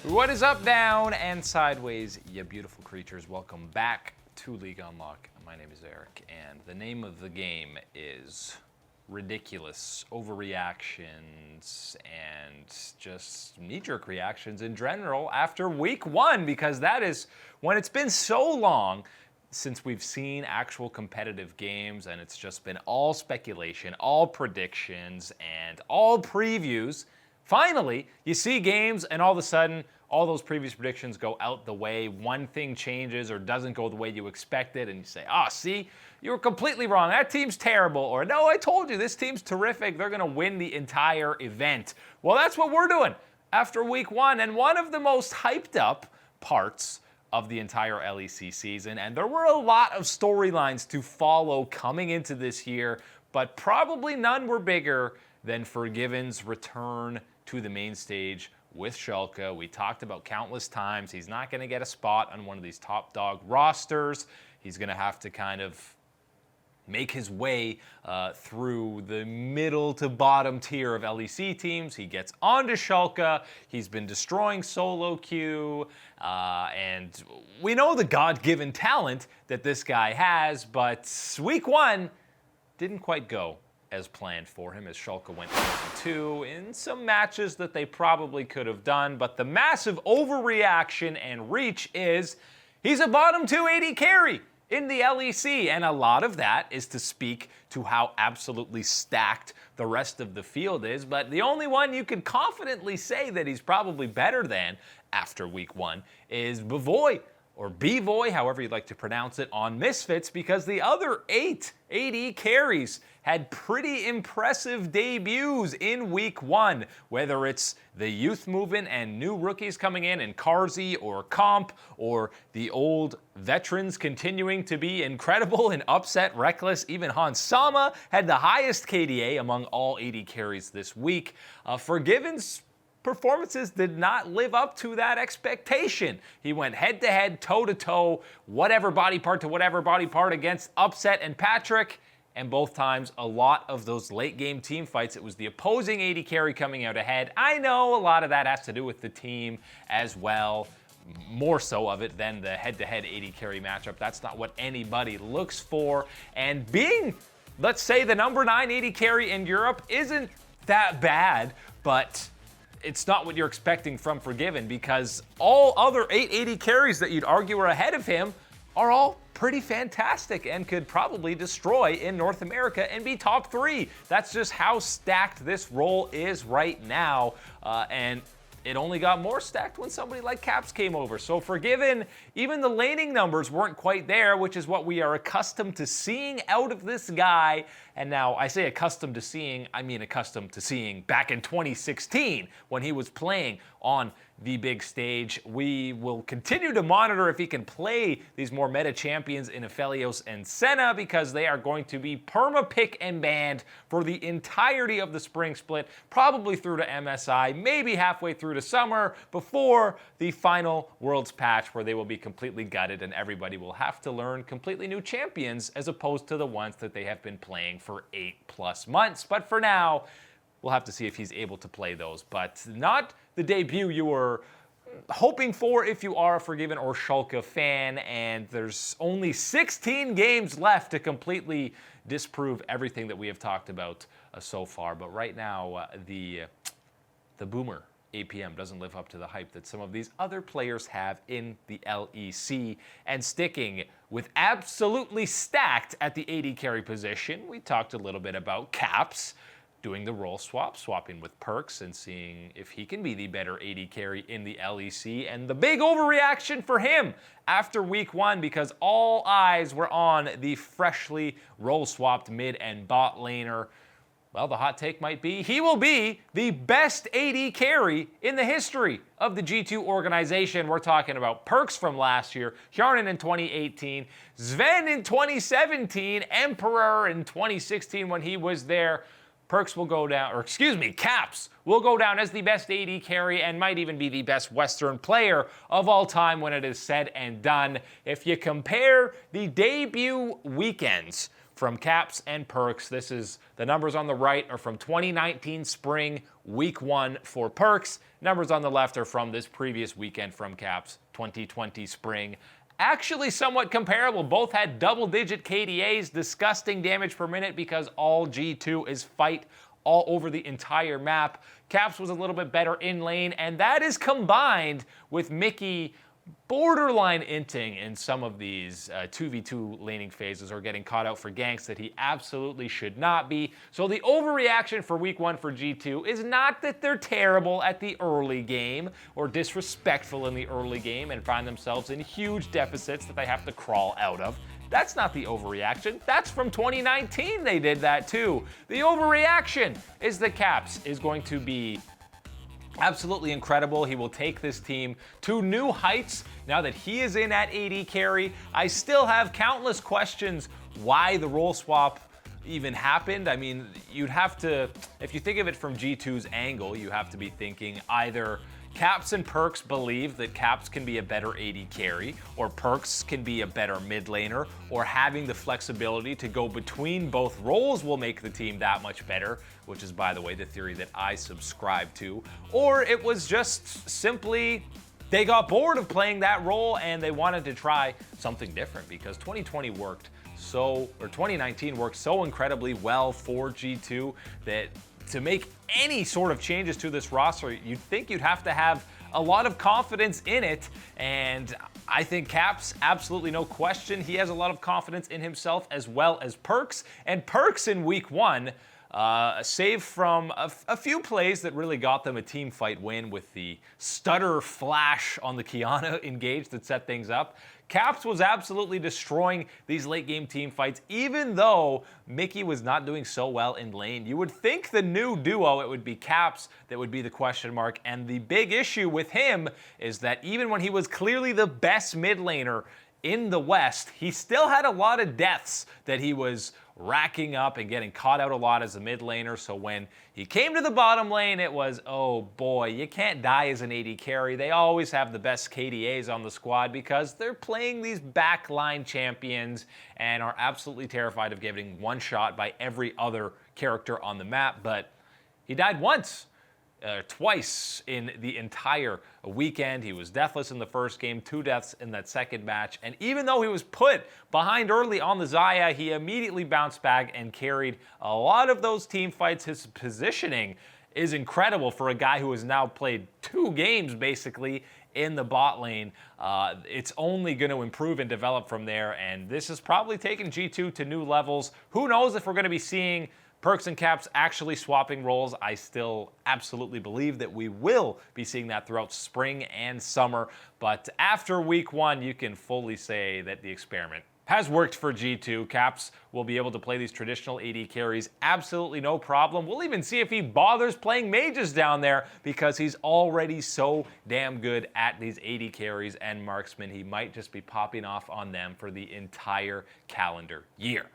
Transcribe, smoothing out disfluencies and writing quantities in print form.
What is up, down, and sideways, you beautiful creatures? Welcome back to League Unlock. My name is Eric, and the name of the game is ridiculous overreactions and just knee-jerk reactions in general after week one, because that is when it's been so long since we've seen actual competitive games, and it's just been all speculation, all predictions, and all previews. Finally, you see games, and all of a sudden, all those previous predictions go out the way. One thing changes or doesn't go the way you expected, and you say, see, you were completely wrong. That team's terrible. Or, no, I told you, this team's terrific. They're going to win the entire event. Well, that's what we're doing after week one, and one of the most hyped up parts of the entire LEC season. And there were a lot of storylines to follow coming into this year, but probably none were bigger than Forgiven's return to the main stage with Schalke. We talked about countless times. He's not going to get a spot on one of these top dog rosters. He's going to have to kind of make his way through the middle to bottom tier of LEC teams. He gets onto Schalke. He's been destroying solo queue. And we know the God-given talent that this guy has, but week one didn't quite go as planned for him, as Schalke went 2 in some matches that they probably could have done. But the massive overreaction and reach is he's a bottom 2 AD carry in the LEC, and a lot of that is to speak to how absolutely stacked the rest of the field is. But the only one you can confidently say that he's probably better than after week one is Bvoy, or B-Voy, however you'd like to pronounce it, on Misfits, because the other 8 AD carries had pretty impressive debuts in week one, whether it's the youth movement and new rookies coming in Carzy or Comp, or the old veterans continuing to be incredible and upset reckless. Even Hans Sama had the highest KDA among all AD carries this week. Forgiven's performances did not live up to that expectation. He went head-to-head, toe-to-toe, whatever body part to whatever body part against Upset and Patrick, and both times, a lot of those late-game team fights, it was the opposing AD carry coming out ahead. I know a lot of that has to do with the team as well, more so of it than the head-to-head AD carry matchup. That's not what anybody looks for, and being, let's say, the number 9 AD carry in Europe isn't that bad, but it's not what you're expecting from Forgiven, because all other 8 AD carries that you'd argue are ahead of him are all pretty fantastic and could probably destroy in North America and be top 3. That's just how stacked this role is right now, and it only got more stacked when somebody like Caps came over. So Forgiven, even the laning numbers weren't quite there, which is what we are accustomed to seeing out of this guy. And now I say accustomed to seeing, I mean accustomed to seeing back in 2016 when he was playing on the big stage. We will continue to monitor if he can play these more meta champions in Aphelios and Senna, because they are going to be perma-pick and banned for the entirety of the spring split, probably through to MSI, maybe halfway through to summer, before the final Worlds patch, where they will be completely gutted and everybody will have to learn completely new champions as opposed to the ones that they have been playing for 8+ months. But for now, we'll have to see if he's able to play those, but not the debut you were hoping for if you are a Forgiven or Schalke fan, and there's only 16 games left to completely disprove everything that we have talked about so far. But right now, the Boomer APM doesn't live up to the hype that some of these other players have in the LEC. And sticking with absolutely stacked at the AD carry position, we talked a little bit about Caps doing the role swap, swapping with Perks and seeing if he can be the better AD carry in the LEC. And the big overreaction for him after week one, because all eyes were on the freshly role swapped mid and bot laner. Well, the hot take might be he will be the best AD carry in the history of the G2 organization. We're talking about Perks from last year, Hjarnan in 2018, Sven in 2017, Emperor in 2016 when he was there. Perks will go down, or excuse me, Caps will go down as the best AD carry and might even be the best Western player of all time when it is said and done. If you compare the debut weekends from Caps and Perks. This is the numbers on the right are from 2019 spring week 1 for Perks. Numbers on the left are from this previous weekend from Caps, 2020 spring. Actually somewhat comparable. Both had double-digit KDAs, disgusting damage per minute because all G2 is fight all over the entire map. Caps was a little bit better in lane, and that is combined with Mickey borderline inting in some of these 2v2 laning phases or getting caught out for ganks that he absolutely should not be. So the overreaction for week 1 for G2 is not that they're terrible at the early game or disrespectful in the early game and find themselves in huge deficits that they have to crawl out of. That's not the overreaction. That's from 2019 they did that too. The overreaction is that Caps is going to be absolutely incredible. He will take this team to new heights now that he is in at AD carry. I still have countless questions why the role swap even happened. I mean, you'd have to, if you think of it from G2's angle, you have to be thinking either Caps and Perks believe that Caps can be a better AD carry, or Perks can be a better mid laner, or having the flexibility to go between both roles will make the team that much better, which is, by the way, the theory that I subscribe to. Or it was just simply they got bored of playing that role and they wanted to try something different because 2020 worked so, or 2019 worked so incredibly well for G2 that to make any sort of changes to this roster, you'd think you'd have to have a lot of confidence in it. And I think Caps, absolutely no question, he has a lot of confidence in himself as well as Perks. And Perks in week 1, save from a few plays that really got them a team fight win with the stutter flash on the Kiana engage that set things up. Caps was absolutely destroying these late game team fights, even though Mickey was not doing so well in lane. You would think the new duo, it would be Caps that would be the question mark. And the big issue with him is that even when he was clearly the best mid laner in the West, he still had a lot of deaths that he was racking up and getting caught out a lot as a mid laner. So when he came to the bottom lane, it was, oh boy, you can't die as an AD carry. They always have the best KDAs on the squad because they're playing these backline champions and are absolutely terrified of getting one shot by every other character on the map. But he died once. Twice in the entire weekend. He was deathless in the first game, 2 deaths in that second match. And even though he was put behind early on the Xayah, he immediately bounced back and carried a lot of those team fights. His positioning is incredible for a guy who has now played 2 games basically in the bot lane. It's only going to improve and develop from there. And this has probably taken G2 to new levels. Who knows if we're going to be seeing Perks and Caps actually swapping roles. I still absolutely believe that we will be seeing that throughout spring and summer. But after week 1, you can fully say that the experiment has worked for G2. Caps will be able to play these traditional AD carries absolutely no problem. We'll even see if he bothers playing mages down there because he's already so damn good at these AD carries and marksmen. He might just be popping off on them for the entire calendar year.